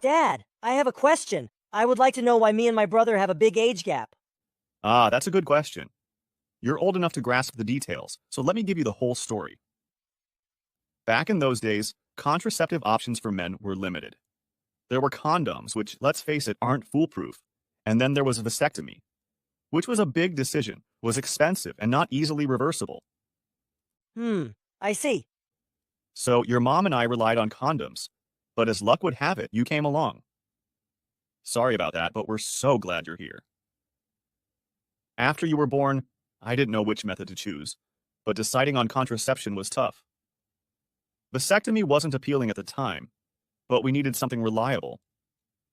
Dad, I have a question. I would like to know why me and my brother have a big age gap. Ah, that's a good question. You're old enough to grasp the details, so let me give you the whole story. Back in those days, contraceptive options for men were limited. There were condoms, which, let's face it, aren't foolproof. And then there was a vasectomy, which was a big decision, was expensive, and not easily reversible. I see. So your mom and I relied on condoms. But as luck would have it, you came along. Sorry about that, but we're so glad you're here. After you were born, I didn't know which method to choose, but deciding on contraception was tough. Vasectomy wasn't appealing at the time, but we needed something reliable.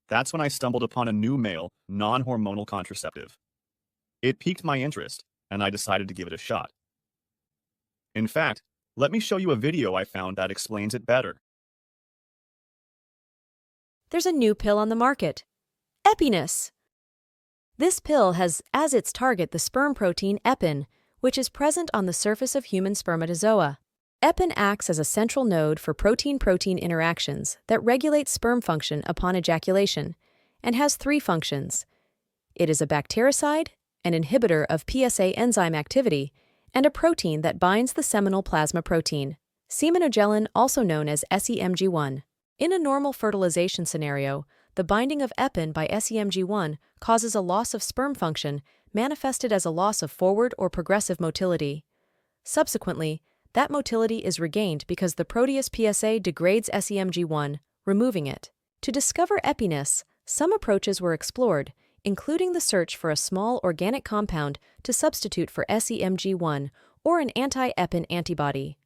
That's when I stumbled upon a new male, non-hormonal contraceptive. It piqued my interest, and I decided to give it a shot. In fact, let me show you a video I found that explains it better. There's a new pill on the market, EPPIN. This pill has as its target the sperm protein EPPIN, which is present on the surface of human spermatozoa. EPPIN acts as a central node for protein-protein interactions that regulate sperm function upon ejaculation, and has three functions. It is a bactericide, an inhibitor of PSA enzyme activity, and a protein that binds the seminal plasma protein, seminogelin, also known as SEMG1. In a normal fertilization scenario, the binding of EPPIN by SEMG1 causes a loss of sperm function manifested as a loss of forward or progressive motility. Subsequently, that motility is regained because the proteus PSA degrades SEMG1, removing it. To discover EPPIN, some approaches were explored, including the search for a small organic compound to substitute for SEMG1 or an anti-EPPIN antibody.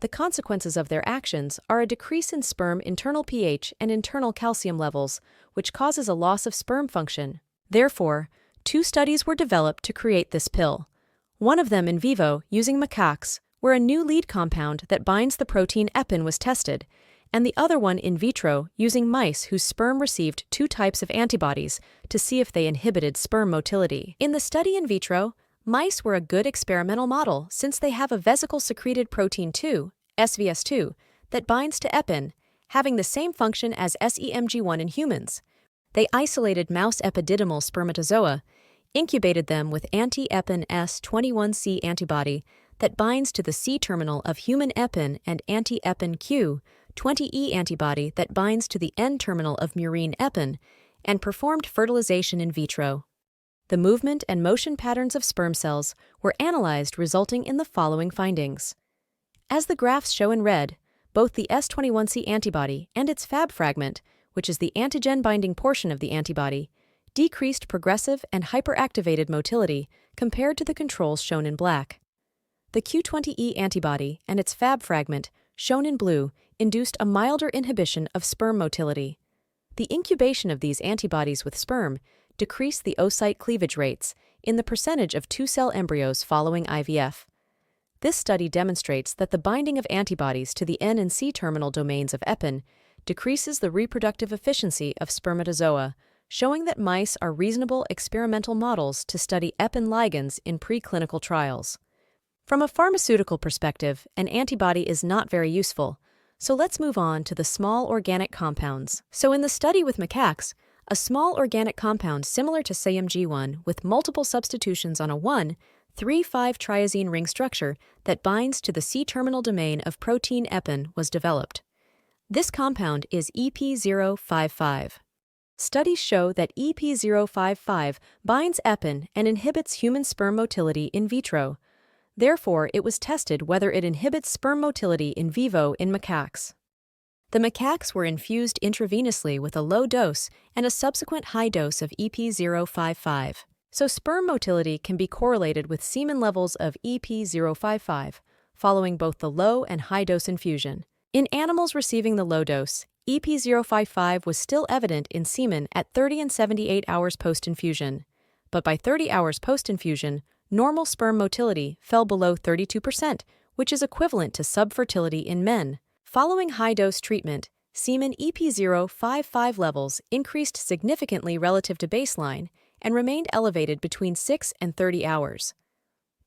The consequences of their actions are a decrease in sperm internal pH and internal calcium levels, which causes a loss of sperm function. Therefore, two studies were developed to create this pill. One of them in vivo using macaques, where a new lead compound that binds the protein EPPIN was tested, and the other one in vitro using mice whose sperm received two types of antibodies to see if they inhibited sperm motility. In the study in vitro, mice were a good experimental model since they have a vesicle-secreted protein 2, SVS2, that binds to EPPIN, having the same function as SEMG1 in humans. They isolated mouse epididymal spermatozoa, incubated them with anti-EPPIN S21C antibody that binds to the C-terminal of human EPPIN and anti-EPPIN Q20E antibody that binds to the N-terminal of murine EPPIN, and performed fertilization in vitro. The movement and motion patterns of sperm cells were analyzed, resulting in the following findings. As the graphs show in red, both the S21C antibody and its Fab fragment, which is the antigen-binding portion of the antibody, decreased progressive and hyperactivated motility compared to the controls shown in black. The Q20E antibody and its Fab fragment, shown in blue, induced a milder inhibition of sperm motility. The incubation of these antibodies with sperm decreased the oocyte cleavage rates in the percentage of two-cell embryos following IVF. This study demonstrates that the binding of antibodies to the N and C terminal domains of EPPIN decreases the reproductive efficiency of spermatozoa, showing that mice are reasonable experimental models to study EPPIN ligands in preclinical trials. From a pharmaceutical perspective, an antibody is not very useful, so let's move on to the small organic compounds. So in the study with macaques, a small organic compound similar to SEMG1 with multiple substitutions on a 1,3,5-triazine ring structure that binds to the C-terminal domain of protein EPPIN was developed. This compound is EP055. Studies show that EP055 binds EPPIN and inhibits human sperm motility in vitro. Therefore, it was tested whether it inhibits sperm motility in vivo in macaques. The macaques were infused intravenously with a low dose and a subsequent high dose of EP055. So sperm motility can be correlated with semen levels of EP055 following both the low and high dose infusion. In animals receiving the low dose, EP055 was still evident in semen at 30 and 78 hours post-infusion. But by 30 hours post-infusion, normal sperm motility fell below 32%, which is equivalent to subfertility in men. Following high-dose treatment, semen EP055 levels increased significantly relative to baseline and remained elevated between 6 and 30 hours.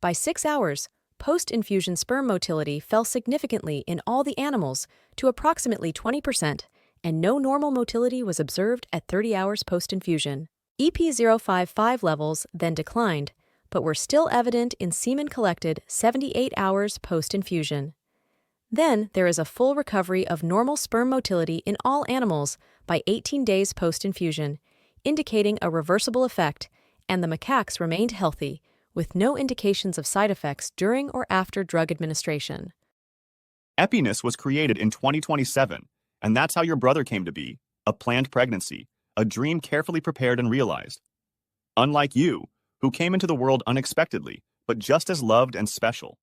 By 6 hours, post-infusion sperm motility fell significantly in all the animals to approximately 20%, and no normal motility was observed at 30 hours post-infusion. EP055 levels then declined, but were still evident in semen collected 78 hours post-infusion. Then there is a full recovery of normal sperm motility in all animals by 18 days post-infusion, indicating a reversible effect, and the macaques remained healthy, with no indications of side effects during or after drug administration. EPPINus was created in 2027, and that's how your brother came to be, a planned pregnancy, a dream carefully prepared and realized. Unlike you, who came into the world unexpectedly, but just as loved and special.